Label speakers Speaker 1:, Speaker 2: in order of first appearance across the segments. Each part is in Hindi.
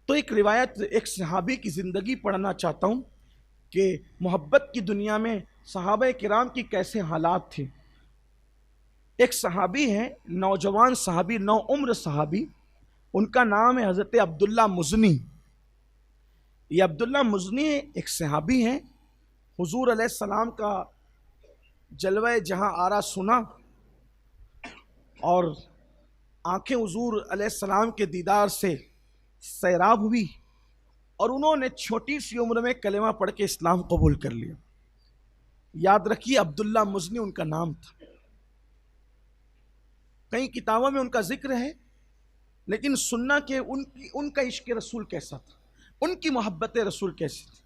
Speaker 1: तो एक रिवायत, एक सहाबी की ज़िंदगी पढ़ना चाहता हूँ कि मोहब्बत की दुनिया में सहाबा किराम की कैसे हालात थे। एक सहाबी हैं, नौजवान सहाबी, नौ उम्र सहाबी, उनका नाम है हज़रत अब्दुल्ला मुज़नी। ये अब्दुल्ला मुज़नी एक सहाबी हैं। हुजूर अलैहिस्सलाम का जलवा जहाँ आरा सुना और आंखें हुजूर अलैहिस्सलाम के दीदार से सैराब हुई और उन्होंने छोटी सी उम्र में कलेमा पढ़ के इस्लाम कबूल कर लिया। याद रखिए, अब्दुल्ला मुज़नी उनका नाम था। कई किताबों में उनका जिक्र है, लेकिन सुनना कि उनका इश्क रसूल कैसा था, उनकी मोहब्बत रसूल कैसी थी।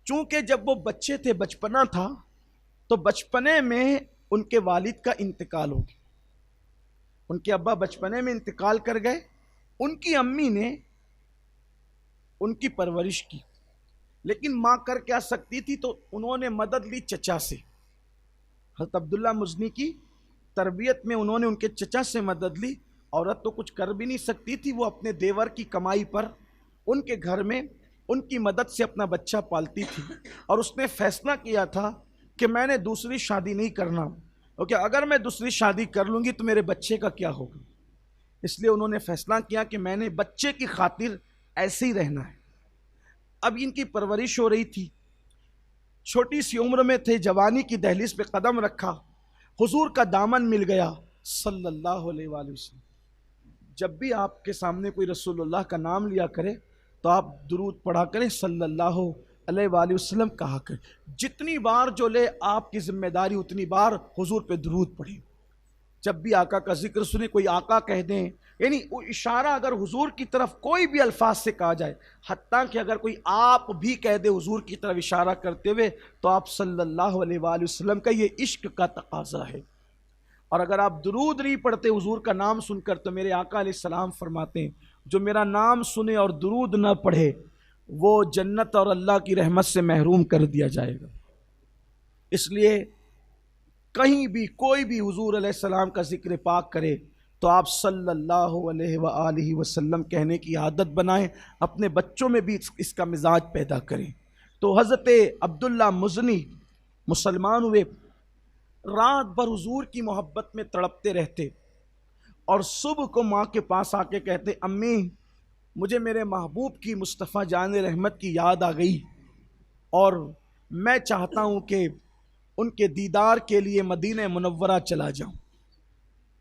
Speaker 1: चूँकि जब वो बच्चे थे, बचपना था, तो बचपने में उनके वालिद का इंतकाल हो गया। उनके अब्बा बचपने में इंतकाल कर गए। उनकी अम्मी ने उनकी परवरिश की, लेकिन माँ कर क्या सकती थी, तो उन्होंने मदद ली चचा से। हज़रत अब्दुल्ला मुज़नी की तरबियत में उन्होंने उनके चचा से मदद ली। औरत तो कुछ कर भी नहीं सकती थी, वो अपने देवर की कमाई पर उनके घर में उनकी मदद से अपना बच्चा पालती थी। और उसने फैसला किया था कि मैंने दूसरी शादी नहीं करना, क्योंकि अगर मैं दूसरी शादी कर लूँगी तो मेरे बच्चे का क्या होगा। इसलिए उन्होंने फैसला किया कि मैंने बच्चे की खातिर ऐसे ही रहना है। अब इनकी परवरिश हो रही थी, छोटी सी उम्र में थे, जवानी की दहलीज पे कदम रखा, हुजूर का दामन मिल गया सल्लल्लाहु अलैहि वसल्लम। जब भी आपके सामने कोई रसूलुल्लाह का नाम लिया करे तो आप दुरूद पढ़ा करें, सल्लल्लाहु अलैहि वसल्लम कहा करें। जितनी बार जो ले आपकी जिम्मेदारी उतनी बार हुजूर पे दुरूद पढ़ें। जब भी आका का जिक्र सुने, कोई आका कह दें, यानी वो इशारा अगर हुजूर की तरफ कोई भी अल्फाज से कहा जाए, हत्ता कि अगर कोई आप भी कह दे हुजूर की तरफ इशारा करते हुए, तो आप सल्लल्लाहु अलैहि वसल्लम का ये इश्क का तकाजा है। और अगर आप दुरूद नहीं पढ़ते हुजूर का नाम सुनकर, तो मेरे आका अलैहिस्सलाम फरमाते हैं, जो मेरा नाम सुने और दुरूद न पढ़े वो जन्नत और अल्लाह की रहमत से महरूम कर दिया जाएगा। इसलिए कहीं भी कोई भी हुजूर अलैहिस्सलाम का जिक्र पाक करे तो आप सल्लल्लाहु अलैहि वसल्लम कहने की आदत बनाएं, अपने बच्चों में भी इसका मिजाज पैदा करें। तो हज़रत अब्दुल्ला मुज़नी मुसलमान हुए, रात भर हुजूर की मोहब्बत में तड़पते रहते और सुबह को माँ के पास आके कहते, अम्मी मुझे मेरे महबूब की, मुस्तफ़ा जान रहमत की याद आ गई और मैं चाहता हूँ कि उनके दीदार के लिए मदीने मुनव्वरा चला जाऊँ,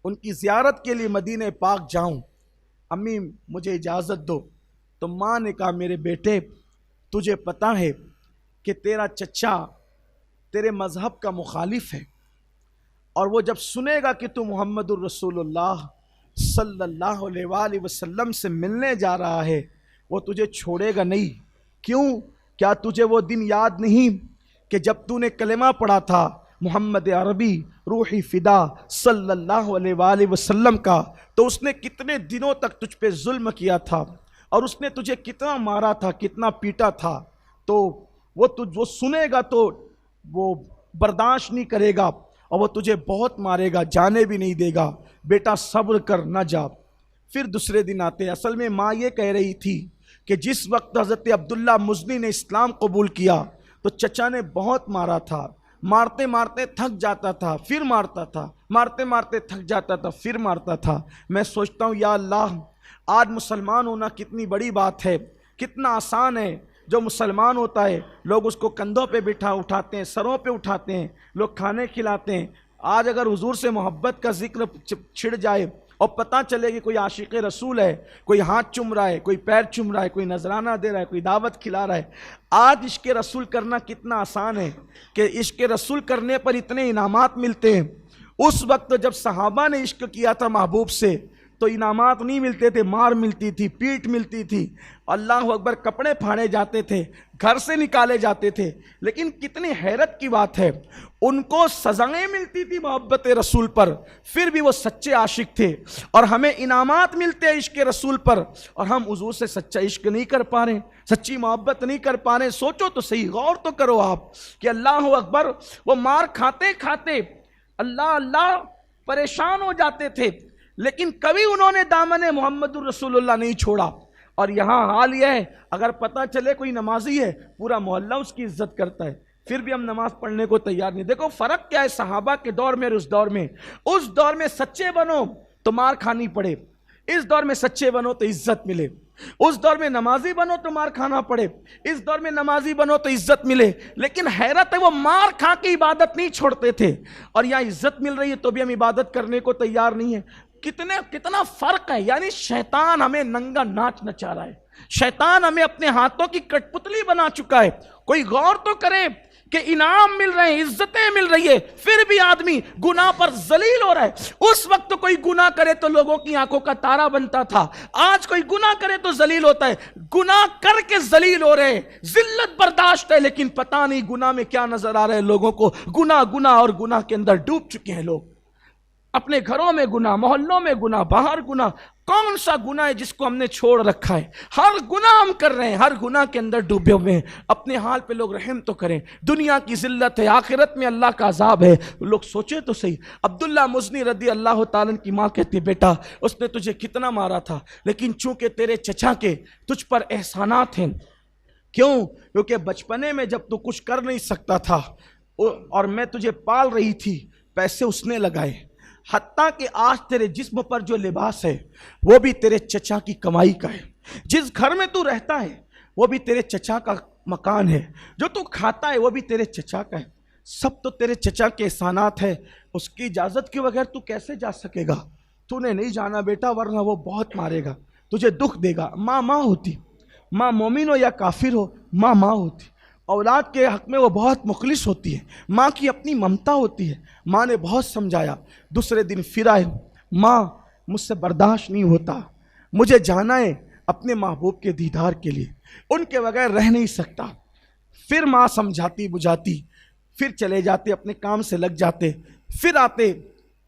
Speaker 1: उनकी ज़ियारत के लिए मदीने पाक जाऊँ। अम्मी मुझे इजाज़त दो। तो माँ ने कहा, मेरे बेटे तुझे पता है कि तेरा चचा तेरे मज़हब का मुखालिफ है, और वो जब सुनेगा कि तू मुहम्मदुर रसूलुल्लाह सल्लल्लाहु अलैहि वसल्लम से मिलने जा रहा है, वो तुझे छोड़ेगा नहीं। क्यों? क्या तुझे वो दिन याद नहीं कि जब तूने कलेमा पढ़ा था मोहम्मद अरबी रूही फ़िदा सल्लल्लाहु अलैहि वसल्लम का, तो उसने कितने दिनों तक तुझ पे जुल्म किया था और उसने तुझे कितना मारा था, कितना पीटा था। तो वो सुनेगा तो वो बर्दाश्त नहीं करेगा और वो तुझे बहुत मारेगा, जाने भी नहीं देगा। बेटा सब्र कर, ना जा। फिर दूसरे दिन आते। असल में माँ ये कह रही थी कि जिस वक्त हज़रत अब्दुल्ला मुज़नी ने इस्लाम कबूल किया तो चचा ने बहुत मारा था, मारते मारते थक जाता था, फिर मारता था, मारते मारते थक जाता था, फिर मारता था। मैं सोचता हूँ या अल्लाह, आज मुसलमान होना कितनी बड़ी बात है, कितना आसान है। जो मुसलमान होता है लोग उसको कंधों पे उठाते हैं, सरों पे उठाते हैं, लोग खाने खिलाते हैं। आज अगर हुजूर से मोहब्बत का जिक्र छिड़ जाए और पता चले कि कोई आशिक रसूल है, कोई हाथ चूम रहा है, कोई पैर चूम रहा है, कोई नजराना दे रहा है, कोई दावत खिला रहा है। आज इश्क रसूल करना कितना आसान है कि इश्क रसूल करने पर इतने इनामात मिलते हैं। उस वक्त जब सहाबा ने इश्क किया था महबूब से तो इनामात नहीं मिलते थे, मार मिलती थी, पीट मिलती थी, अल्लाह अकबर, कपड़े फाड़े जाते थे, घर से निकाले जाते थे। लेकिन कितनी हैरत की बात है, उनको सजाएं मिलती थी मोहब्बत रसूल पर, फिर भी वो सच्चे आशिक थे। और हमें इनामात मिलते हैं इश्क रसूल पर और हम हुजूर से सच्चा इश्क नहीं कर पा रहे, सच्ची मोहब्बत नहीं कर पा रहे। सोचो तो सही, गौर तो करो आप कि अल्लाह अकबर, वो मार खाते खाते अल्लाह अल्लाह परेशान हो जाते थे, लेकिन कभी उन्होंने दामन मोहम्मदुर रसूलुल्लाह नहीं छोड़ा। और यहाँ हाल यह है, अगर पता चले कोई नमाजी है, पूरा मोहल्ला उसकी इज्जत करता है, फिर भी हम नमाज पढ़ने को तैयार नहीं। देखो फर्क क्या है सहाबा के दौर में और उस दौर में। उस दौर में सच्चे बनो तो मार खानी पड़े, इस दौर में सच्चे बनो तो इज्जत मिले। उस दौर में नमाजी बनो तो मार खाना पड़े, इस दौर में नमाजी बनो तो इज्जत मिले। लेकिन हैरत है, वो मार खा के इबादत नहीं छोड़ते थे, और यहाँ इज्जत मिल रही है तो भी हम इबादत करने को तैयार नहीं है। कितना फर्क है। यानी शैतान हमें नंगा नाच नचा रहा है, शैतान हमें अपने हाथों की कठपुतली बना चुका है। कोई गौर तो करे कि इनाम मिल रहे हैं, इज्जतें मिल रही है, फिर भी आदमी गुनाह पर जलील हो रहा है। उस वक्त तो कोई गुनाह करे तो लोगों की आंखों का तारा बनता था, आज कोई गुनाह करे तो जलील होता है। गुनाह करके जलील हो रहे हैं, जिल्लत बर्दाश्त है, लेकिन पता नहीं गुनाह में क्या नजर आ रहा है लोगों को। गुनाह और गुनाह के अंदर डूब चुके हैं लोग। अपने घरों में गुनाह, मोहल्लों में गुनाह, बाहर गुनाह। कौन सा गुनाह है जिसको हमने छोड़ रखा है? हर गुनाह हम कर रहे हैं, हर गुनाह के अंदर डूबे हुए हैं। अपने हाल पे लोग रहम तो करें। दुनिया की जिल्लत है, आखिरत में अल्लाह का अजाब है। लोग सोचे तो सही। अब्दुल्ला मुज़नी रदी अल्लाह ताला की माँ कहती, बेटा उसने तुझे कितना मारा था, लेकिन चूंकि तेरे चचा के तुझ पर एहसानात हैं। क्यों? क्योंकि बचपने में जब तू कुछ कर नहीं सकता था और मैं तुझे पाल रही थी, पैसे उसने लगाए। हत्ता कि आज तेरे जिस्म पर जो लिबास है वो भी तेरे चचा की कमाई का है। जिस घर में तू रहता है वो भी तेरे चचा का मकान है। जो तू खाता है वो भी तेरे चचा का है। सब तो तेरे चचा के एहसानात है। उसकी इजाज़त के बगैर तू कैसे जा सकेगा? तूने नहीं जाना बेटा, वरना वो बहुत मारेगा, तुझे दुख देगा। माँ होती, माँ मोमिन हो या काफिर हो, माँ होती। औलाद के हक़ में वो बहुत मुखलिस होती है। माँ की अपनी ममता होती है। माँ ने बहुत समझाया, दूसरे दिन फिर आए, माँ मुझसे बर्दाश्त नहीं होता, मुझे जाना है अपने महबूब के दीदार के लिए, उनके बगैर रह नहीं सकता। फिर माँ समझाती बुझाती, फिर चले जाते, अपने काम से लग जाते, फिर आते।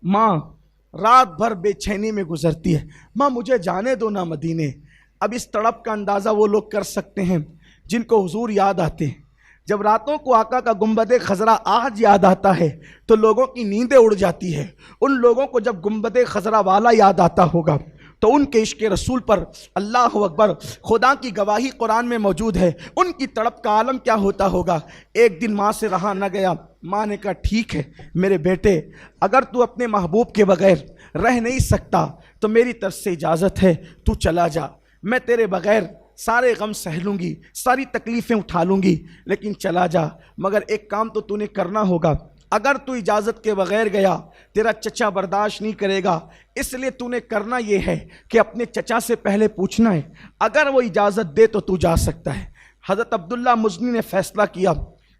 Speaker 1: माँ रात भर बेचैनी में गुजरती है, माँ मुझे जाने दो ना मदीने। अब इस तड़प का अंदाज़ा वो लोग कर सकते हैं जिनको हुजूर याद आते हैं। जब रातों को आका का गुंबद खजरा आज याद आता है तो लोगों की नींदें उड़ जाती है। उन लोगों को जब गुंबद खजरा वाला याद आता होगा तो उनके इश्क रसूल पर, अल्लाह अकबर, खुदा की गवाही कुरान में मौजूद है, उनकी तड़प का आलम क्या होता होगा। एक दिन माँ से रहा न गया। माँ ने कहा, ठीक है मेरे बेटे, अगर तू अपने महबूब के बगैर रह नहीं सकता तो मेरी तरफ से इजाज़त है, तू चला जा। मैं तेरे बगैर सारे गम सह लूँगी, सारी तकलीफ़ें उठा लूँगी, लेकिन चला जा। मगर एक काम तो तूने करना होगा। अगर तू इजाज़त के बगैर गया तेरा चचा बर्दाश्त नहीं करेगा, इसलिए तूने करना ये है कि अपने चचा से पहले पूछना है, अगर वो इजाज़त दे तो तू जा सकता है। हज़रत अब्दुल्ला मुज़नी ने फ़ैसला किया,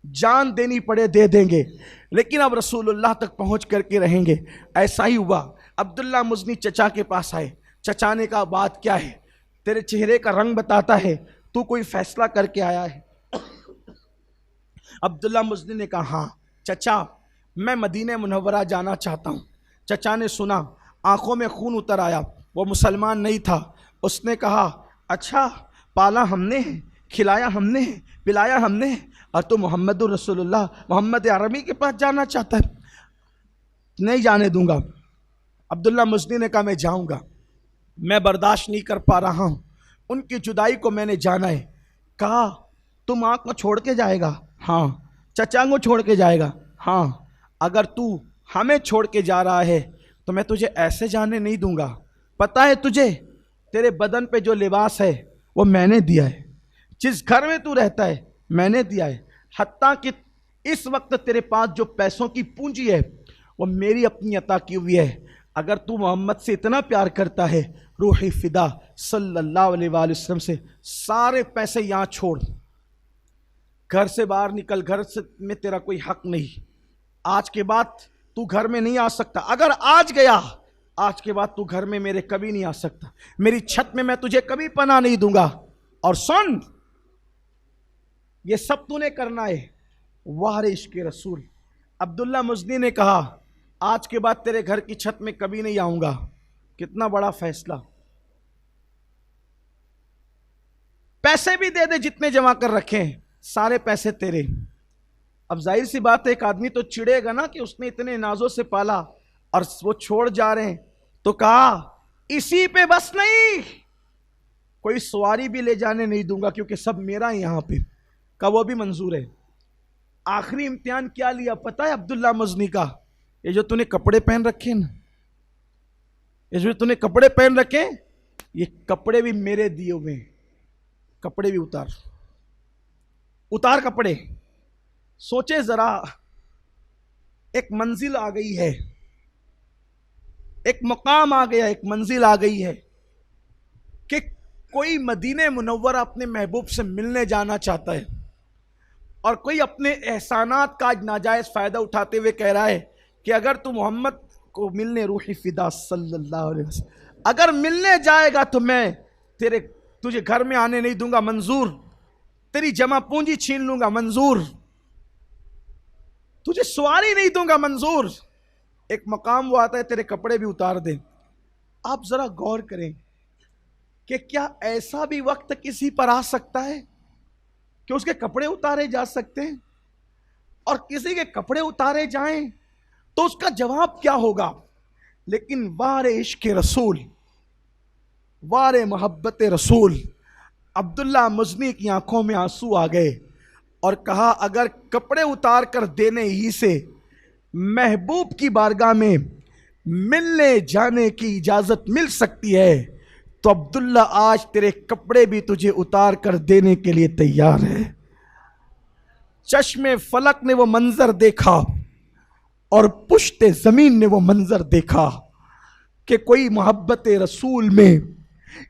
Speaker 1: जान देनी पड़े दे देंगे, लेकिन अब रसूलुल्लाह तक पहुँच करके रहेंगे। ऐसा ही हुआ। अब्दुल्ला मुज़नी चचा के पास आए। चचा ने कहा, बात क्या है? तेरे चेहरे का रंग बताता है तू कोई फैसला करके आया है। अब्दुल्ला मुज़नी ने कहा, हाँ चचा, मैं मदीने मुनव्वरा जाना चाहता हूँ। चचा ने सुना, आंखों में खून उतर आया। वो मुसलमान नहीं था। उसने कहा, अच्छा पाला हमने है, खिलाया हमने है, पिलाया हमने है, और तू मोहम्मदुर रसूलुल्लाह, मोहम्मद अरबी के पास जाना चाहता है? नहीं जाने दूंगा। अब्दुल्ला मुज़नी ने कहा, मैं जाऊँगा, मैं बर्दाश्त नहीं कर पा रहा हूँ, उनकी जुदाई को मैंने जाना है। कहा, तुम आँख को छोड़ के जाएगा? हाँ। चचा को छोड़ के जाएगा? हाँ। अगर तू हमें छोड़ के जा रहा है तो मैं तुझे ऐसे जाने नहीं दूंगा। पता है तुझे, तेरे बदन पे जो लिबास है वो मैंने दिया है, जिस घर में तू रहता है मैंने दिया है, हत्ता कि इस वक्त तेरे पास जो पैसों की पूंजी है वो मेरी अपनी अता की हुई है। अगर तू मोहम्मद से इतना प्यार करता है, रूही फिदा सल्लल्लाहु अलैहि वसल्लम से, सारे पैसे यहाँ छोड़, घर से बाहर निकल, घर से में तेरा कोई हक नहीं। आज के बाद तू घर में नहीं आ सकता। अगर आज गया, आज के बाद तू घर में मेरे कभी नहीं आ सकता। मेरी छत में मैं तुझे कभी पनाह नहीं दूंगा। और सुन, ये सब तूने करना है। वाह रे इश्क़ रसूल। अब्दुल्ला मुज़नी ने कहा, आज के बाद तेरे घर की छत में कभी नहीं आऊंगा। कितना बड़ा फैसला। पैसे भी दे दे जितने जमा कर रखे हैं, सारे पैसे तेरे। अब जाहिर सी बात है, एक आदमी तो चिढ़ेगा ना कि उसने इतने नाजों से पाला और वो छोड़ जा रहे हैं। तो कहा, इसी पे बस नहीं, कोई सवारी भी ले जाने नहीं दूंगा क्योंकि सब मेरा है यहाँ पे, का वो भी मंजूर है। आखिरी इम्तिहान क्या लिया पता है अब्दुल्ला मजनी का? ये जो तूने कपड़े पहन रखे ना, ये जो तूने कपड़े पहन रखे, ये कपड़े भी मेरे दिए हुए हैं, कपड़े भी उतार, उतार कपड़े। सोचे जरा, एक मंजिल आ गई है, एक मकाम आ गया, एक मंजिल आ गई है कि कोई मदीने मुनव्वरा अपने महबूब से मिलने जाना चाहता है और कोई अपने एहसानात का आज नाजायज फायदा उठाते हुए कह रहा है कि अगर तू मोहम्मद को मिलने, रूही फिदा सल्लल्लाहु अलैहि वसल्लम, अगर मिलने जाएगा तो मैं तुझे घर में आने नहीं दूंगा, मंजूर। तेरी जमा पूंजी छीन लूंगा, मंजूर। तुझे सवारी नहीं दूंगा, मंजूर। एक मकाम वो आता है तेरे कपड़े भी उतार दे। आप जरा गौर करें कि क्या ऐसा भी वक्त किसी पर आ सकता है कि उसके कपड़े उतारे जा सकते हैं? और किसी के कपड़े उतारे जाएं तो उसका जवाब क्या होगा? लेकिन वारे इश्क रसूल, वारे मोहब्बत रसूल, अब्दुल्ला मजनी की आंखों में आंसू आ गए और कहा अगर कपड़े उतार कर देने ही से महबूब की बारगाह में मिलने जाने की इजाजत मिल सकती है तो अब्दुल्ला आज तेरे कपड़े भी तुझे उतार कर देने के लिए तैयार है। चश्मे फलक ने वो मंजर देखा और पुश्ते जमीन ने वो मंजर देखा कि कोई मोहब्बत रसूल में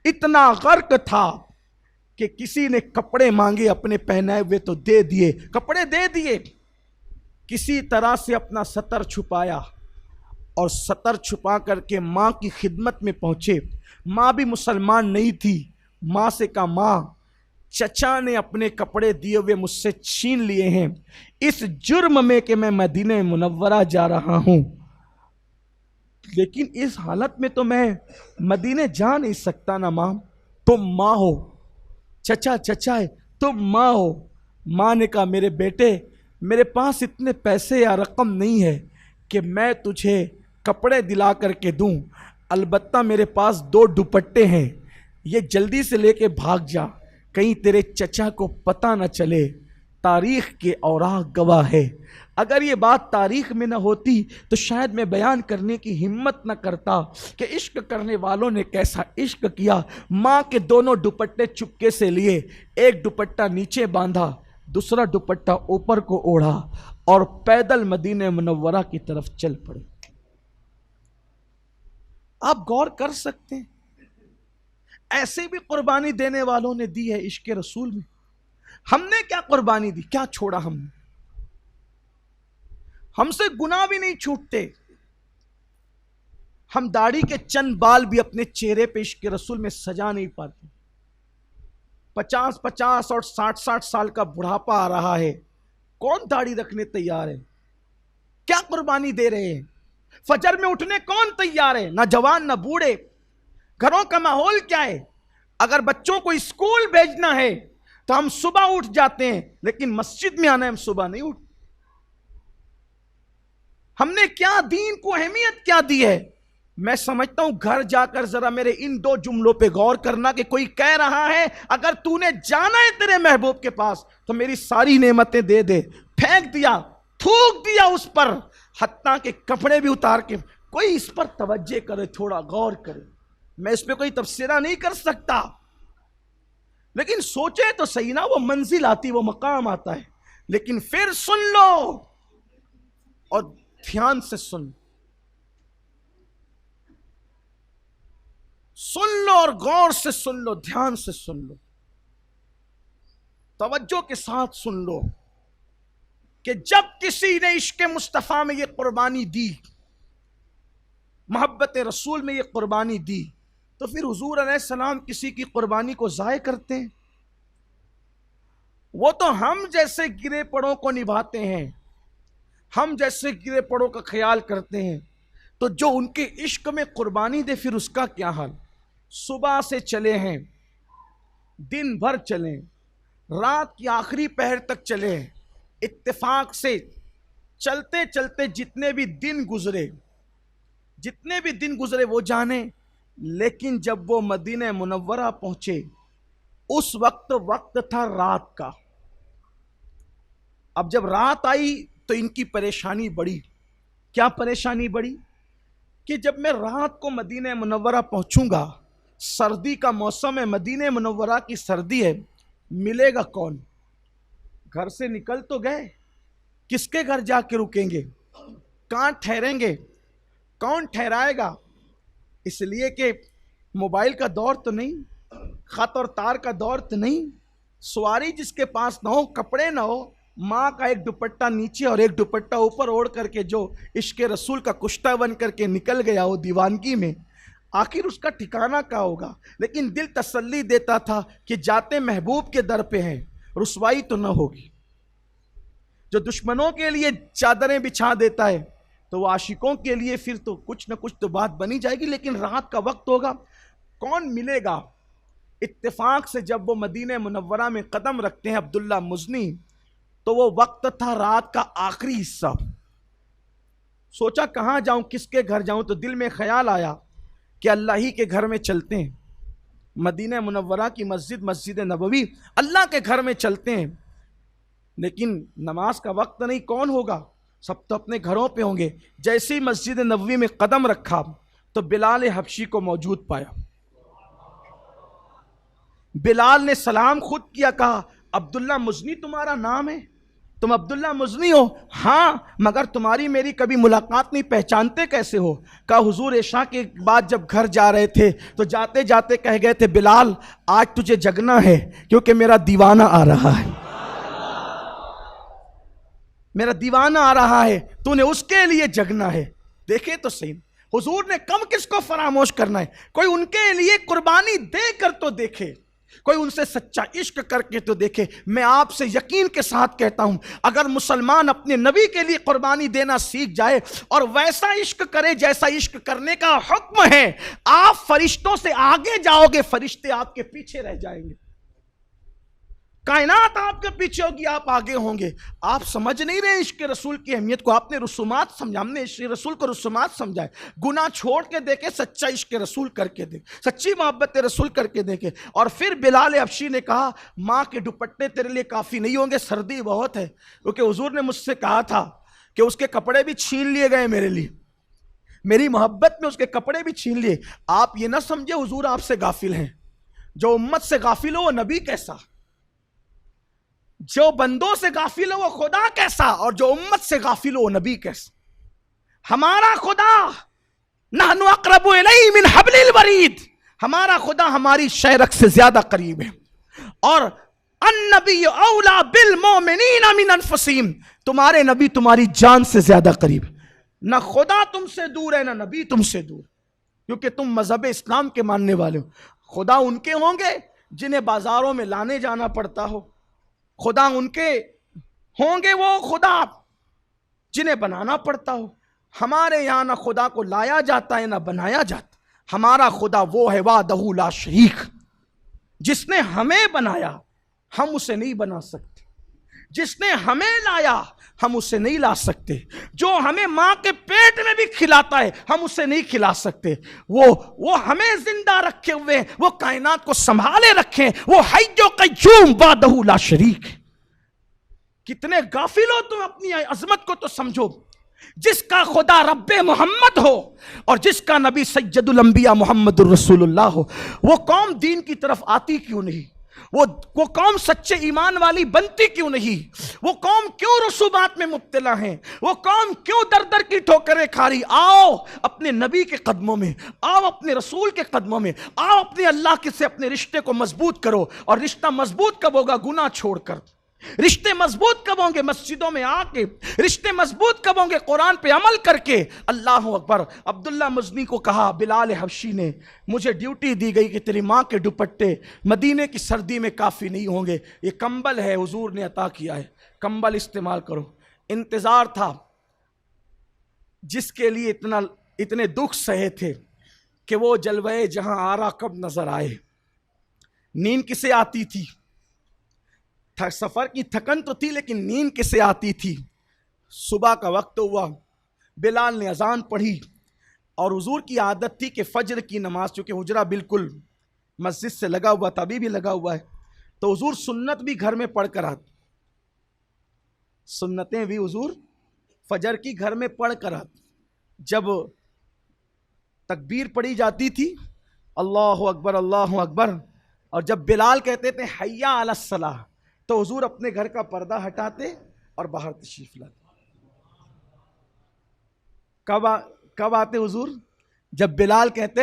Speaker 1: इतना गर्क था कि किसी ने कपड़े मांगे, अपने पहनाए हुए तो दे दिए, कपड़े दे दिए। किसी तरह से अपना सतर छुपाया और सतर छुपा करके माँ की खिदमत में पहुंचे। माँ भी मुसलमान नहीं थी। माँ से कहा, माँ चचा ने अपने कपड़े दिए हुए मुझसे छीन लिए हैं इस जुर्म में कि मैं मदीने मुनव्वरा जा रहा हूं, लेकिन इस हालत में तो मैं मदीने जा नहीं सकता ना माँ। तुम माँ हो, चचा चचा है, तुम माँ हो। माँ ने कहा, मेरे बेटे मेरे पास इतने पैसे या रकम नहीं है कि मैं तुझे कपड़े दिला करके दूं, अलबत्ता मेरे पास 2 दुपट्टे हैं, ये जल्दी से लेके भाग जा, कहीं तेरे चचा को पता न चले। तारीख के औराह गवाह है। अगर ये बात तारीख में न होती तो शायद मैं बयान करने की हिम्मत न करता कि इश्क करने वालों ने कैसा इश्क किया। माँ के दोनों दुपट्टे चुपके से लिए, एक दुपट्टा नीचे बांधा, दूसरा दुपट्टा ऊपर को ओढ़ा और पैदल मदीने मुनव्वरा की तरफ चल पड़े। आप गौर कर सकते हैं, ऐसे भी कुर्बानी देने वालों ने दी है इश्क रसूल में। हमने क्या कुर्बानी दी, क्या छोड़ा हमने? हमसे गुनाह भी नहीं छूटते। हम दाढ़ी के चंद बाल भी अपने चेहरे पे इश्क रसूल में सजा नहीं पाते। 50-50 और 60-60 साल का बुढ़ापा आ रहा है, कौन दाढ़ी रखने तैयार है? क्या कुर्बानी दे रहे हैं? फजर में उठने कौन तैयार है? ना जवान ना बूढ़े। घरों का माहौल क्या है? अगर बच्चों को स्कूल भेजना है तो हम सुबह उठ जाते हैं, लेकिन मस्जिद में आना हम सुबह नहीं उठ। हमने क्या दीन को अहमियत क्या दी है? मैं समझता हूं घर जाकर जरा मेरे इन 2 जुमलों पे गौर करना कि कोई कह रहा है अगर तूने जाना है तेरे महबूब के पास तो मेरी सारी नेमतें दे दे, फेंक दिया, थूक दिया उस पर, हत्ता के कपड़े भी उतार के। कोई इस पर तवज्जो करे, थोड़ा गौर करे। मैं इस पे कोई तफसीरा नहीं कर सकता, लेकिन सोचे तो सही ना। वो मंजिल आती, वो मकाम आता है, लेकिन फिर सुन लो और ध्यान से सुन लो और गौर से सुन लो, ध्यान से सुन लो, तवज्जो के साथ सुन लो कि जब किसी ने इश्क मुस्तफा में ये कुर्बानी दी, मोहब्बत रसूल में ये कुर्बानी दी, तो फिर हुजूर अलैहिस्सलाम किसी की कुर्बानी को ज़ाय करते हैं? वो तो हम जैसे गिरे पड़ों को निभाते हैं, हम जैसे गिरे पड़ों का ख्याल करते हैं। तो जो उनके इश्क में कुर्बानी दे, फिर उसका क्या हाल? सुबह से चले हैं, दिन भर चले, रात की आखिरी पहर तक चले, इत्तेफाक से चलते चलते जितने भी दिन गुजरे वो जाने। लेकिन जब वो मदीने मुनव्वरा पहुंचे उस वक्त था रात का। अब जब रात आई तो इनकी परेशानी बढ़ी। क्या परेशानी बढ़ी? कि जब मैं रात को मदीने मुनव्वरा पहुंचूंगा, सर्दी का मौसम है, मदीने मुनव्वरा की सर्दी है, मिलेगा कौन? घर से निकल तो गए, किसके घर जाके रुकेंगे? कहां ठहरेंगे? कौन ठहराएगा? इसलिए कि मोबाइल का दौर तो नहीं, खत और तार का दौर तो नहीं, सवारी जिसके पास ना हो, कपड़े ना हो, माँ का एक दुपट्टा नीचे और एक दुपट्टा ऊपर ओढ़ करके जो इश्क रसूल का कुश्ता बन करके निकल गया हो दीवानगी में, आखिर उसका ठिकाना क्या होगा? लेकिन दिल तसल्ली देता था कि जाते महबूब के दर पे हैं, रुसवाई तो न होगी। जो दुश्मनों के लिए चादरें बिछा देता है तो वो आशिकों के लिए फिर तो कुछ न कुछ तो बात बनी जाएगी। लेकिन रात का वक्त होगा, कौन मिलेगा? इत्तेफाक से जब वो मदीने मुनव्वरा में कदम रखते हैं अब्दुल्ला मुज़नी, तो वो वक्त था रात का आखिरी हिस्सा। सोचा कहां जाऊं, किसके घर जाऊं, तो दिल में ख्याल आया कि अल्लाह ही के घर में चलते हैं। मदीने मुनव्वरा की मस्जिद, मस्जिद नबवी, अल्लाह के घर में चलते हैं। लेकिन नमाज का वक्त नहीं, कौन होगा? सब तो अपने घरों पे होंगे। जैसे ही मस्जिद नबवी में कदम रखा तो बिलाल हबशी को मौजूद पाया। बिलाल ने सलाम खुद किया, कहा अब्दुल्ला मुज़नी तुम्हारा नाम है? तुम अब्दुल्ला मुज़नी हो? हाँ, मगर तुम्हारी मेरी कभी मुलाकात नहीं, पहचानते कैसे हो? कहा हुजूर इशा के बाद जब घर जा रहे थे तो जाते जाते कह गए थे, बिलाल आज तुझे जगना है क्योंकि मेरा दीवाना आ रहा है, मेरा दीवाना आ रहा है, तूने उसके लिए जगना है। देखे तो सही, हुजूर ने कम किसको फरामोश करना है? कोई उनके लिए कुर्बानी दे कर तो देखे, कोई उनसे सच्चा इश्क करके तो देखे। मैं आपसे यकीन के साथ कहता हूं, अगर मुसलमान अपने नबी के लिए कुर्बानी देना सीख जाए और वैसा इश्क करे जैसा इश्क करने का हुक्म है, आप फरिश्तों से आगे जाओगे, फरिश्ते आपके पीछे रह जाएंगे, कायनात आपके पीछे होगी, आप आगे होंगे। आप समझ नहीं रहे इश्क रसूल की अहमियत को। आपने रसूमात समझा, हमने इश्क रसूल को रसूमात समझाए। गुनाह छोड़ के देखे, सच्चा इश्क रसूल करके देखे, सच्ची मोहब्बत रसूल करके देखे। और फिर बिलाल हबशी ने कहा, माँ के दुपट्टे तेरे लिए काफ़ी नहीं होंगे, सर्दी बहुत है। क्योंकि हुजूर ने मुझसे कहा था कि उसके कपड़े भी छीन लिए गए मेरे लिए, मेरी मोहब्बत में उसके कपड़े भी छीन लिए। आप ये ना समझे हुजूर आपसे गाफिल हैं। जो उम्मत से गाफिल हो वो नबी कैसा, जो बंदों से गाफिल हो वो खुदा कैसा, और जो उम्मत से गाफिल हो वो नबी कैसा। हमारा खुदा नहनु अक़रबु इलैहि मिन हब्लिल वरीद, हमारा खुदा हमारी शहरक से ज्यादा करीब है। और अन्नबी औला बिल मोमिनीन मिन अनफुसिहिम, तुम्हारे नबी तुम्हारी जान से ज्यादा करीब। ना खुदा तुमसे दूर है ना नबी तुमसे दूर, क्योंकि तुम मजहब इस्लाम के मानने वाले हो। खुदा उनके होंगे जिन्हें बाजारों में लाने जाना पड़ता हो, खुदा उनके होंगे वो खुदा जिन्हें बनाना पड़ता हो। हमारे यहाँ ना खुदा को लाया जाता है ना बनाया जाता। हमारा खुदा वो है वादहू ला शरीक, जिसने हमें बनाया हम उसे नहीं बना सकते, जिसने हमें लाया हम उसे नहीं ला सकते, जो हमें माँ के पेट में भी खिलाता है हम उसे नहीं खिला सकते। वो हमें जिंदा रखे हुए, वो कायनात को संभाले रखे, वो हय्यो क़य्यूम वादहू ला शरीक। कितने गाफिल हो तुम, अपनी अजमत को तो समझो। जिसका खुदा रब्बे मोहम्मद हो और जिसका नबी सैयदुल अंबिया मोहम्मदुर रसूलुल्लाह हो, वो कौम दीन की तरफ आती क्यों नहीं? वो कौम सच्चे ईमान वाली बनती क्यों नहीं? वो कौम क्यों रसूबात में मुब्तला है? वो कौम क्यों दर दर की ठोकरें खा रही? आओ अपने नबी के कदमों में, आओ अपने रसूल के कदमों में, आओ अपने अल्लाह के से अपने रिश्ते को मजबूत करो। और रिश्ता मजबूत कब होगा? गुनाह छोड़कर। रिश्ते मजबूत कब होंगे? मस्जिदों में आके। रिश्ते मजबूत कब होंगे? कुरान पे अमल करके। अल्लाह अकबर। अब्दुल्ला मुज़नी को कहा, बिलाल हबशी ने, मुझे ड्यूटी दी गई कि तेरी माँ के दुपट्टे मदीने की सर्दी में काफ़ी नहीं होंगे, ये कंबल है हुजूर ने अता किया है, कंबल इस्तेमाल करो। इंतज़ार था जिसके लिए इतने दुख सहे थे कि वो जलवे जहां आरा कब नजर आए। नींद किसे आती थी? सफर की थकन तो थी लेकिन नींद किसे आती थी? सुबह का वक्त हुआ, बिलाल ने अजान पढ़ी और हुजूर की आदत थी कि फजर की नमाज, चूंकि हुजरा बिल्कुल मस्जिद से लगा हुआ था, अभी भी लगा हुआ है, तो हुजूर सुन्नत भी घर में पढ़ कर आते, सुन्नतें भी हुजूर फजर की घर में पढ़ कर आते। जब तकबीर पढ़ी जाती थी अल्लाहु अकबर अल्लाहु अकबर, और जब बिलाल कहते थे हय्या अला सलाह, तो हुजूर अपने घर का पर्दा हटाते और बाहर तशरीफ लाते। कब आते हुजूर? जब बिलाल कहते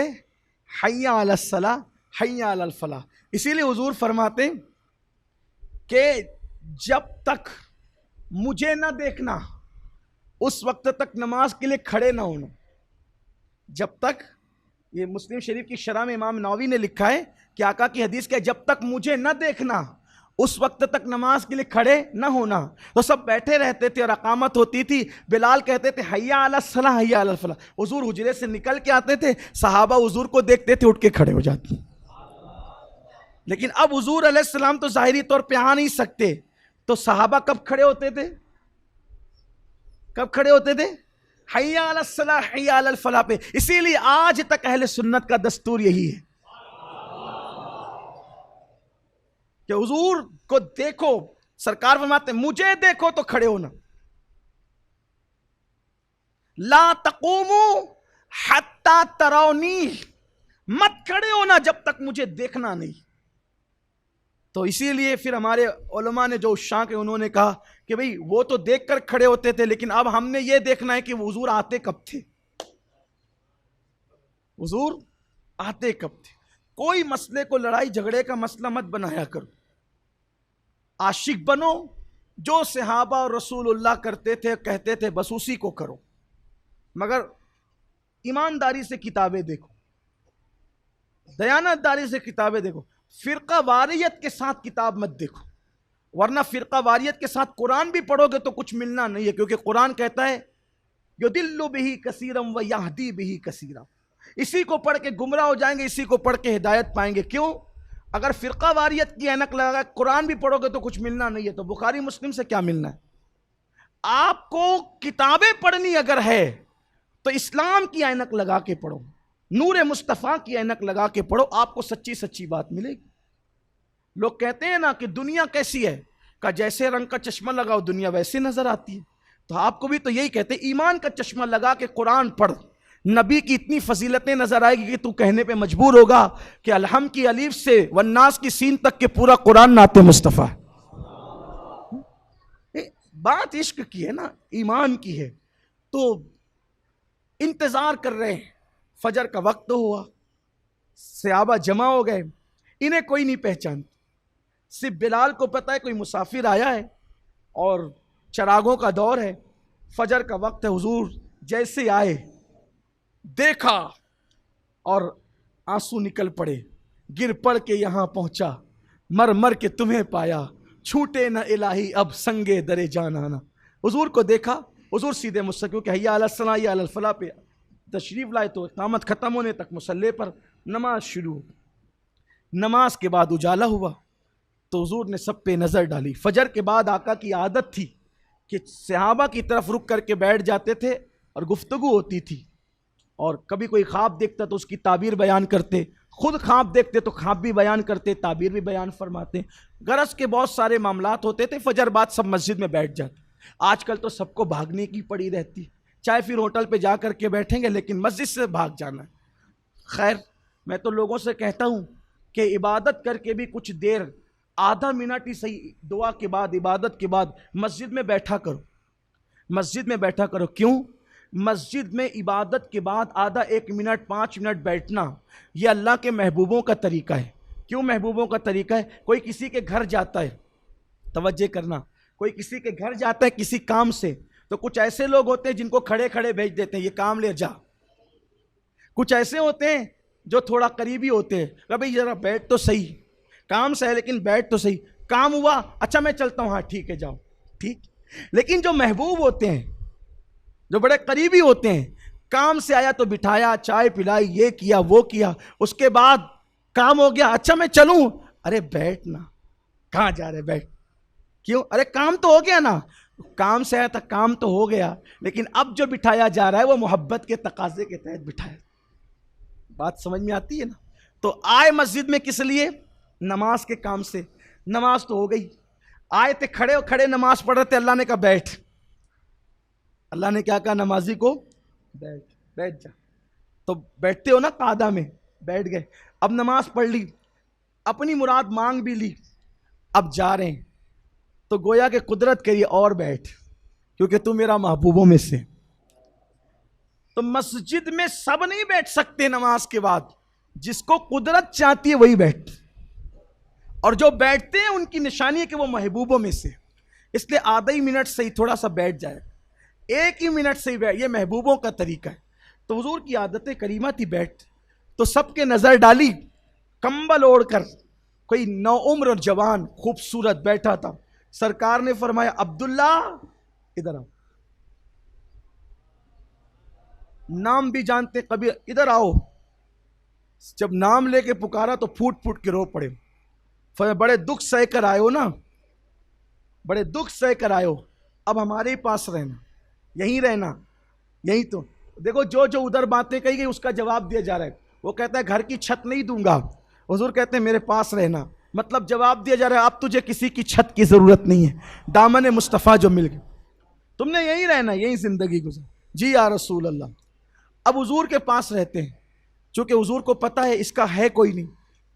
Speaker 1: हय्या अला सलाह हय्या अला फलाह। इसीलिए हुजूर फरमाते कि जब तक मुझे ना देखना उस वक्त तक नमाज के लिए खड़े ना होना। जब तक, ये मुस्लिम शरीफ की शरह में इमाम नववी ने लिखा है कि आका की हदीस क्या, जब तक मुझे न देखना उस वक्त तक नमाज के लिए खड़े न होना। तो सब बैठे रहते थे और अकामत होती थी, बिलाल कहते थे हय्या अला सलाह हय्या अला फलाह। हुजूर हुजरे से निकल के आते थे, सहाबा हुजूर को देखते थे उठ के खड़े हो जाते। लेकिन अब हुजूर अलैहिस्सलाम तो ज़ाहिरी तौर पे आ नहीं सकते, तो सहाबा कब खड़े होते थे? कब खड़े होते थे? हय्या अला सलाह हय्या अला फलाह पे। इसीलिए आज तक अहले सुन्नत का दस्तूर यही है कि हुजूर को देखो, सरकार फरमाते मुझे देखो तो खड़े होना, ला तकूमू हत्ता तरौनी, मत खड़े होना जब तक मुझे देखना नहीं। तो इसीलिए फिर हमारे उलमा ने जो उशाक है उन्होंने कहा कि भाई वो तो देखकर खड़े होते थे, लेकिन अब हमने ये देखना है कि हुजूर आते कब थे, हुजूर आते कब थे। कोई मसले को लड़ाई झगड़े का मसला मत बनाया करो, आशिक बनो, जो सहाबा और रसूलुल्लाह करते थे कहते थे बस उसी को करो। मगर ईमानदारी से किताबें देखो, दयानतदारी से किताबें देखो, फिरका वारियत के साथ किताब मत देखो, वरना फिरका वारियत के साथ कुरान भी पढ़ोगे तो कुछ मिलना नहीं है। क्योंकि कुरान कहता है युदिल्लु बिही कसीरम व यहदी बिही कसीरा, इसी को पढ़ के गुमराह हो जाएंगे, इसी को पढ़ के हिदायत पाएंगे। क्यों? अगर फिरका वारियत की ऐनक लगा कुरान भी पढ़ोगे तो कुछ मिलना नहीं है, तो बुखारी मुस्लिम से क्या मिलना है? आपको किताबें पढ़नी अगर है तो इस्लाम की ऐनक लगा के पढ़ो, नूर मुस्तफ़ा की ऐनक लगा के पढ़ो, आपको सच्ची सच्ची बात मिलेगी। लोग कहते हैं ना कि दुनिया कैसी है, का जैसे रंग का चश्मा लगाओ दुनिया वैसे नजर आती है। तो आपको भी तो यही कहते हैं, ईमान का चश्मा लगा के कुरान पढ़, नबी की इतनी फजीलतें नजर आएगी कि तू कहने पे मजबूर होगा कि अलहम की अलीफ से वन्नास की सीन तक के पूरा कुरान नाते मुस्तफ़ा है। बात इश्क की है ना, ईमान की है। तो इंतजार कर रहे हैं, फजर का वक्त हुआ, सहाबा जमा हो गए, इन्हें कोई नहीं पहचानता, सिर्फ बिलाल को पता है कोई मुसाफिर आया है और चरागों का दौर है, फजर का वक्त है। हुजूर जैसे आए देखा और आंसू निकल पड़े, गिर पड़ के यहां पहुंचा, मर मर के तुम्हें पाया, छूटे न इलाही अब संगे दरे जान आना। हुजूर को देखा, हुजूर सीधे मुझसे क्योंकि हय्या अला सलाह हय्या अला फलाह पे तशरीफ लाए, तो इक़ामत खत्म होने तक मुसल्ले पर नमाज शुरू हो। नमाज के बाद उजाला हुआ तो हुजूर ने सब पे नज़र डाली। फजर के बाद आका की आदत थी कि सहाबा की तरफ रुक करके बैठ जाते थे और गुफ्तगू होती थी, और कभी कोई ख्वाब देखता तो उसकी ताबीर बयान करते, खुद ख्वाब देखते तो ख्वाब भी बयान करते, ताबीर भी बयान फरमाते। गरज के बहुत सारे मामलात होते थे। फजर बाद सब मस्जिद में बैठ जाते। आजकल तो सबको भागने की पड़ी रहती, चाहे फिर होटल पे जा कर के बैठेंगे लेकिन मस्जिद से भाग जाना है। खैर, मैं तो लोगों से कहता हूँ कि इबादत करके भी कुछ देर, आधा मिनट ही सही, दुआ के बाद इबादत के बाद मस्जिद में बैठा करो, मस्जिद में बैठा करो। क्यों? मस्जिद में इबादत के बाद आधा 1 मिनट 5 मिनट बैठना यह अल्लाह के महबूबों का तरीका है। क्यों महबूबों का तरीका है? कोई किसी के घर जाता है, तवज्जो करना, कोई किसी के घर जाता है किसी काम से, तो कुछ ऐसे लोग होते हैं जिनको खड़े खड़े भेज देते हैं, ये काम ले जा। कुछ ऐसे होते हैं जो थोड़ा करीबी होते हैं, भाई जरा बैठ तो सही, काम से है लेकिन बैठ तो सही, काम हुआ अच्छा मैं चलता हूँ, हाँ ठीक है जाओ, ठीक। लेकिन जो महबूब होते हैं, जो बड़े करीबी होते हैं, काम से आया तो बिठाया, चाय पिलाई, ये किया वो किया, उसके बाद काम हो गया, अच्छा मैं चलूं, अरे बैठ ना, कहाँ जा रहे, बैठ। क्यों? अरे काम तो हो गया ना, काम से आया था, काम तो हो गया, लेकिन अब जो बिठाया जा रहा है वो मोहब्बत के तकाजे के तहत बिठाया। बात समझ में आती है ना? तो आए मस्जिद में किस लिए? नमाज के काम से। नमाज तो हो गई, आए थे खड़े खड़े नमाज पढ़ रहे थे, अल्लाह ने कहा बैठ। अल्लाह ने क्या कहा नमाजी को, बैठ बैठ जा। तो बैठते हो ना कादा में, बैठ गए। अब नमाज पढ़ ली, अपनी मुराद मांग भी ली, अब जा रहे हैं तो गोया के कुदरत करिए और बैठ, क्योंकि तू मेरा महबूबों में से। तो मस्जिद में सब नहीं बैठ सकते नमाज के बाद, जिसको कुदरत चाहती है वही बैठ, और जो बैठते हैं उनकी निशानी है कि वो महबूबों में से। इसलिए आधा ही मिनट से ही थोड़ा सा बैठ जाए, एक ही मिनट से ही बैठ, ये महबूबों का तरीका है। तो हुजूर की आदत करीमा थी बैठ, तो सबके नजर डाली, कंबल ओढ़कर कोई नौउम्र जवान खूबसूरत बैठा था। सरकार ने फरमाया अब्दुल्ला इधर आओ, नाम भी जानते कभी, इधर आओ। जब नाम लेके पुकारा तो फूट फूट के रो पड़े। बड़े दुख सह कर आयो ना, बड़े दुख सह कर आयो, अब हमारे ही पास रहना, यहीं रहना, यहीं। तो देखो जो जो उधर बातें कही गई उसका जवाब दिया जा रहा है। वो कहता है घर की छत नहीं दूंगा, हुजूर कहते हैं मेरे पास रहना, मतलब जवाब दिया जा रहा है अब तुझे किसी की छत की जरूरत नहीं है, दामन मुस्तफ़ा जो मिल गया, तुमने यहीं रहना, यहीं जिंदगी गुजर। जी या रसूल अल्लाह। अब हुजूर के पास रहते हैं, चूंकि हुजूर को पता है इसका है कोई नहीं,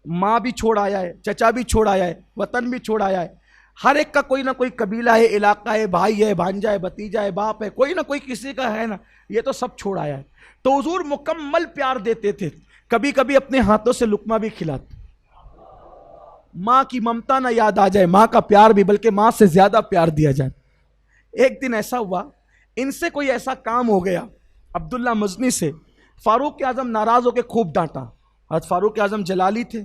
Speaker 1: माँ भी छोड़ आया है, चचा भी छोड़ आया है, वतन भी छोड़ आया है, हर एक का कोई ना कोई कबीला है, इलाका है, भाई है, भांजा है, भतीजा है, बाप है, कोई ना कोई किसी का है ना, ये तो सब छोड़ आया है। तो हुजूर मुकम्मल प्यार देते थे, कभी कभी अपने हाथों से लुकमा भी खिलाते। माँ की ममता ना याद आ जाए, माँ का प्यार भी, बल्कि माँ से ज्यादा प्यार दिया जाए। एक दिन ऐसा हुआ, इनसे कोई ऐसा काम हो गया अब्दुल्ला मजनी से, फारूक आजम नाराज होकर खूब डांटा। हज़रत फारूक आजम जलाली थे,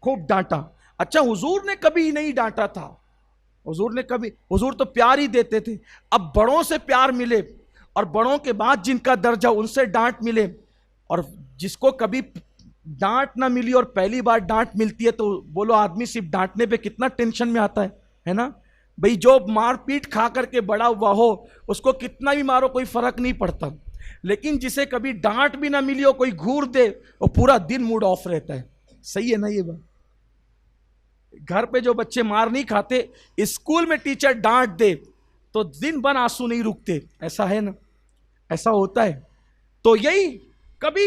Speaker 1: खूब डांटा। अच्छा हुजूर ने कभी नहीं डांटा था, हुजूर तो प्यार ही देते थे। अब बड़ों से प्यार मिले और बड़ों के बाद जिनका दर्जा उनसे डांट मिले, और जिसको कभी डांट ना मिली और पहली बार डांट मिलती है तो बोलो आदमी सिर्फ डांटने पे कितना टेंशन में आता है ना भाई। जो मारपीट खा करके बड़ा हुआ हो उसको कितना भी मारो कोई फर्क नहीं पड़ता, लेकिन जिसे कभी डांट भी ना मिली हो, कोई घूर दे, वो पूरा दिन मूड ऑफ रहता है। सही है ना ये बात? घर पे जो बच्चे मार नहीं खाते, स्कूल में टीचर डांट दे तो दिन भर आंसू नहीं रुकते, ऐसा है ना, ऐसा होता है। तो यही कभी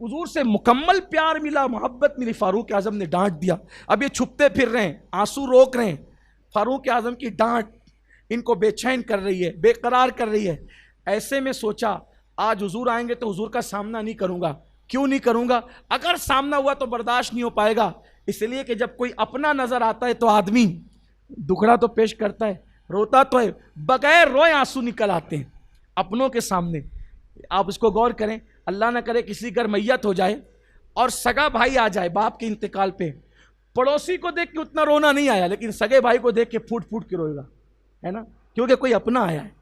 Speaker 1: हुजूर से मुकम्मल प्यार मिला, मोहब्बत मिली, फारूक आजम ने डांट दिया। अब ये छुपते फिर रहे हैं, आंसू रोक रहे हैं, फारूक आजम की डांट इनको बेचैन कर रही है, बेकरार कर रही है। ऐसे में सोचा आज हुजूर आएंगे तो हुजूर का सामना नहीं करूंगा। क्यों नहीं करूंगा? अगर सामना हुआ तो बर्दाश्त नहीं हो पाएगा, इसलिए कि जब कोई अपना नजर आता है तो आदमी दुखड़ा तो पेश करता है, रोता तो है, बगैर रोए आंसू निकल आते हैं अपनों के सामने। आप इसको गौर करें, अल्लाह ना करे किसी घर मैयत हो जाए और सगा भाई आ जाए बाप के इंतकाल पे, पड़ोसी को देख के उतना रोना नहीं आया, लेकिन सगे भाई को देख के फूट फूट के रोएगा, है ना, क्योंकि कोई अपना आया है।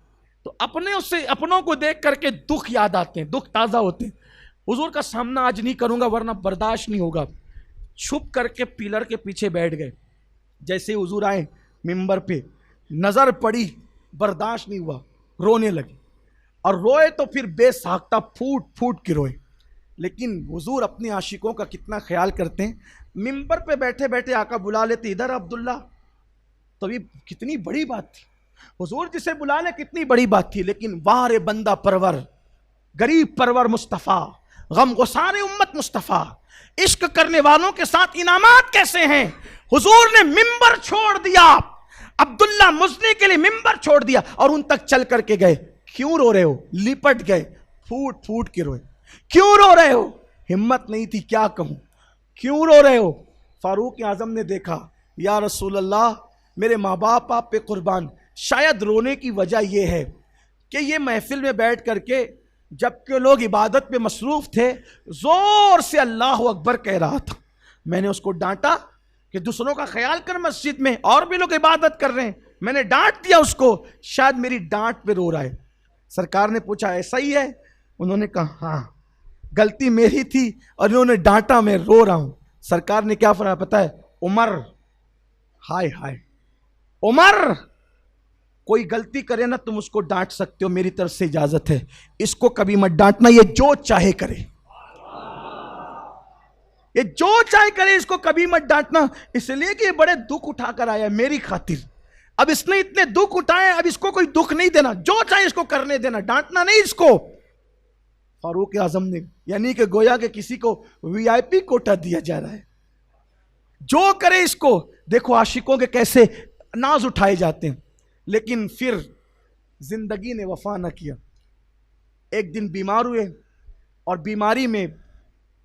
Speaker 1: तो अपने उससे अपनों को देख करके दुख याद आते हैं, दुख ताज़ा होते हैं। हुजूर का सामना आज नहीं करूंगा वरना बर्दाश्त नहीं होगा। छुप करके पिलर के पीछे बैठ गए। जैसे हुजूर आए मिंबर पे, नजर पड़ी, बर्दाश्त नहीं हुआ, रोने लगे, और रोए तो फिर बेसाख्ता फूट फूट के रोए। लेकिन हुजूर अपने आशिकों का कितना ख्याल करते हैं। मिंबर पे बैठे बैठे आका बुला लेते, इधर अब्दुल्ला। तो ये कितनी बड़ी बात थी, हुजूर जिसे बुला ले कितनी बड़ी बात थी। लेकिन वाह रे बंदा परवर, गरीब परवर मुस्तफ़ा, गम गुसारे उम्मत मुस्तफ़ा, इश्क करने वालों के साथ इनामात कैसे हैं। हुजूर ने मिंबर छोड़ दिया, अब्दुल्ला मुज़नी के लिए मिंबर छोड़ दिया और उन तक चल करके गए। क्यों रो रहे हो? लिपट गए, फूट फूट के रोए। क्यों रो रहे हो? हिम्मत नहीं थी क्या कहूं। क्यों रो रहे हो? फारूक आजम ने देखा, या रसूल अल्लाह मेरे माँ बाप आप पे कुर्बान। शायद रोने की वजह यह है कि ये महफिल में बैठ करके जबकि लोग इबादत पे मसरूफ थे, जोर से अल्लाह अकबर कह रहा था। मैंने उसको डांटा कि दूसरों का ख्याल कर, मस्जिद में और भी लोग इबादत कर रहे हैं, मैंने डांट दिया उसको, शायद मेरी डांट पे रो रहा है। सरकार ने पूछा ऐसा ही है? उन्होंने कहा हाँ, गलती मेरी थी और इन्होंने डांटा, मैं रो रहा हूं। सरकार ने क्या फरमाया पता है? उमर, हाय हाय उमर, कोई गलती करे ना तुम उसको डांट सकते हो, मेरी तरफ से इजाजत है, इसको कभी मत डांटना, ये जो चाहे करे, ये जो चाहे करे, इसको कभी मत डांटना, इसलिए कि ये बड़े दुख उठाकर आया मेरी खातिर। अब इसने इतने दुख उठाए, अब इसको कोई दुख नहीं देना, जो चाहे इसको करने देना, डांटना नहीं इसको। फारूक आजम ने, यानी कि गोया के किसी को वीआईपी कोटा दिया जा रहा है, जो करे इसको। देखो आशिकों के कैसे नाज उठाए जाते हैं, लेकिन फिर जिंदगी ने वफा न किया। एक दिन बीमार हुए और बीमारी में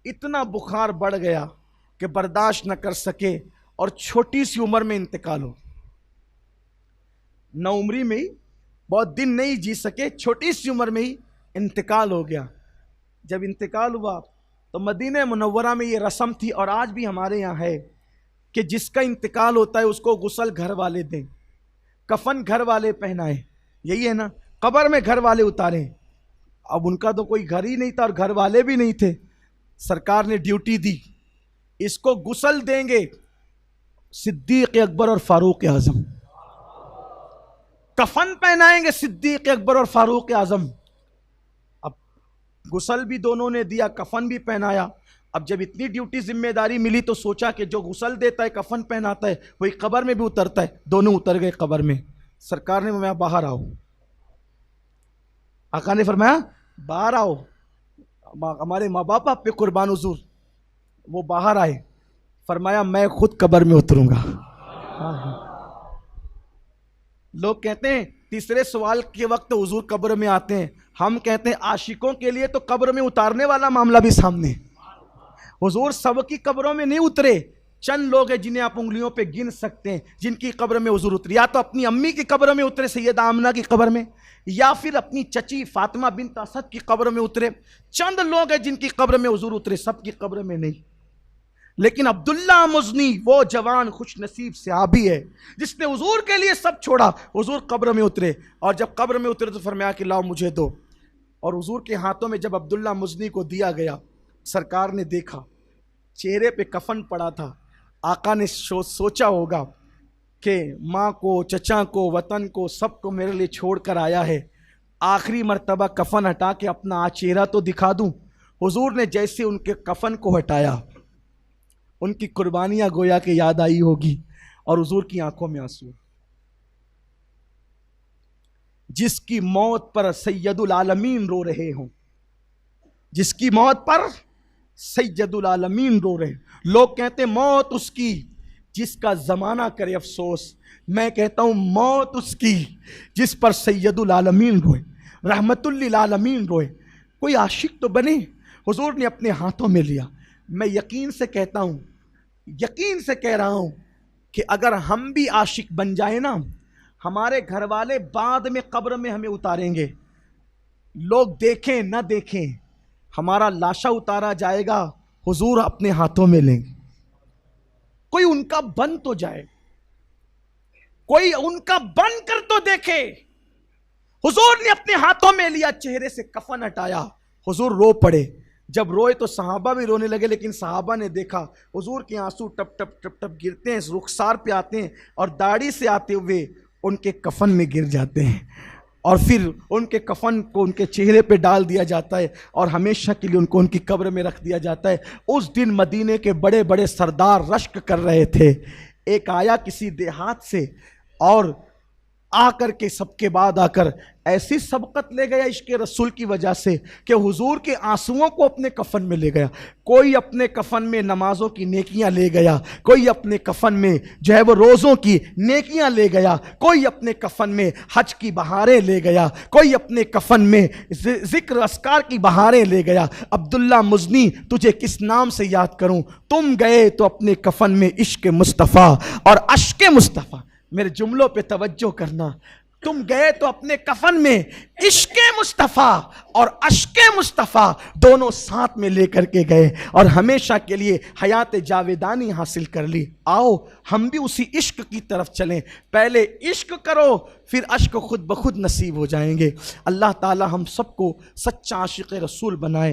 Speaker 1: इतना बुखार बढ़ गया कि बर्दाश्त न कर सके और छोटी सी उम्र में इंतकाल हो। नौउम्री में ही, बहुत दिन नहीं जी सके, छोटी सी उम्र में ही इंतकाल हो गया। जब इंतकाल हुआ तो मदीने मुनव्वरा में ये रस्म थी, और आज भी हमारे यहाँ है, कि जिसका इंतकाल होता है उसको गुस्ल घर वाले दें, कफन घर वाले पहनाएं, यही है ना, कब्र में घर वाले उतारें। अब उनका तो कोई घर ही नहीं था और घर वाले भी नहीं थे, सरकार ने ड्यूटी दी, इसको गुस्ल देंगे सिद्दीक अकबर और फारूक आजम, कफन पहनाएंगे सिद्दीक अकबर और फारूक आजम। अब गुस्ल भी दोनों ने दिया, कफन भी पहनाया। अब जब इतनी ड्यूटी जिम्मेदारी मिली तो सोचा कि जो गुस्ल देता है, कफन पहनाता है, वही कब्र में भी उतरता है। दोनों उतर गए कब्र में। सरकार ने फरमाया बाहर आओ, आका ने फरमाया बाहर आओ, हमारे माँ बाप आप पे कुर्बान हुजूर। वो बाहर आए, फरमाया मैं खुद कब्र में उतरूंगा। लोग कहते हैं तीसरे सवाल के वक्त हुजूर कब्र में आते हैं, हम कहते हैं आशिकों के लिए तो कब्र में उतारने वाला मामला भी सामने। हुजूर सबकी कब्रों में नहीं उतरे, चंद लोग हैं जिन्हें आप उंगलियों पे गिन सकते हैं जिनकी कब्र में हुजूर उतरे। या तो अपनी अम्मी की कब्र में उतरे सैयदा आमना की कब्र में, या फिर अपनी चची फातिमा बिन्त असद की कब्र में उतरे। चंद लोग हैं जिनकी कब्र में हुजूर उतरे, सबकी कब्र में नहीं। लेकिन अब्दुल्ला मुज़नी वो जवान खुश नसीब सहाबी है जिसने हुजूर के लिए सब छोड़ा। हुजूर कब्र में उतरे, और जब कब्र में उतरे तो फरमाया कि लाओ मुझे दो। और हुजूर के हाथों में जब अब्दुल्ला मुज़नी को दिया गया, सरकार ने देखा चेहरे पे कफन पड़ा था। आका ने सोचा होगा कि माँ को, चचा को, वतन को, सबको मेरे लिए छोड़ कर आया है, आखिरी मर्तबा कफन हटा के अपना चेहरा तो दिखा दूं। हुजूर ने जैसे उनके कफन को हटाया, उनकी कुर्बानियां गोया के याद आई होगी, और हुजूर की आंखों में आंसू। जिसकी मौत पर सैयदुल आलमीन रो रहे हों, जिसकी मौत पर सैयदुल आलमीन रो रहे, लोग कहते मौत उसकी जिसका जमाना करे अफसोस। मैं कहता हूं मौत उसकी जिस पर सैयदुल आलमीन रोए, रहमतुल लिल आलमीन रोए। कोई आशिक तो बने। हुजूर ने अपने हाथों में लिया। मैं यकीन से कहता हूं, यकीन से कह रहा हूं कि अगर हम भी आशिक बन जाए ना, हमारे घर वाले बाद में कब्र में हमें उतारेंगे। लोग देखें ना देखें, हमारा लाशा उतारा जाएगा, हुजूर अपने हाथों में लेंगे। कोई उनका बन तो जाए, कोई उनका बन कर तो देखे। हुजूर ने अपने हाथों में लिया, चेहरे से कफन हटाया, हुजूर रो पड़े। जब रोए तो सहाबा भी रोने लगे, लेकिन सहाबा ने देखा हुजूर के आंसू टप टप टप टप गिरते हैं, रुखसार पे आते हैं और दाढ़ी से आते हुए उनके कफन में गिर जाते हैं, और फिर उनके कफन को उनके चेहरे पे डाल दिया जाता है और हमेशा के लिए उनको उनकी कब्र में रख दिया जाता है। उस दिन मदीने के बड़े बड़े सरदार रश्क कर रहे थे। एक आया किसी देहात से और आकर के सबके बाद आकर ऐसी सबकत ले गया इश्क रसूल की वजह से कि हुजूर के आंसुओं को अपने कफन में ले गया। कोई अपने कफन में नमाजों की नेकियां ले गया, कोई अपने कफन में जो है वो रोज़ों की नेकियां ले गया, कोई अपने कफन में हज की बहारें ले गया, कोई अपने कफन में जिक्र अस्कार की बहारें ले गया। अब्दुल्ला मुज़नी तुझे किस नाम से याद करूं? तुम गए तो अपने कफन में इश्क मुस्तफ़ा और अश्क मुस्तफ़ा। मेरे जुमलों पे तवज्जो करना। तुम गए तो अपने कफन में इश्क मुस्तफ़ा और अश्क मुस्तफ़ा दोनों साथ में लेकर के गए और हमेशा के लिए हयात जावेदानी हासिल कर ली। आओ हम भी उसी इश्क की तरफ चलें। पहले इश्क करो, फिर अश्क खुद ब खुद नसीब हो जाएंगे। अल्लाह ताला हम सबको सच्चा आशिक़ रसूल बनाए।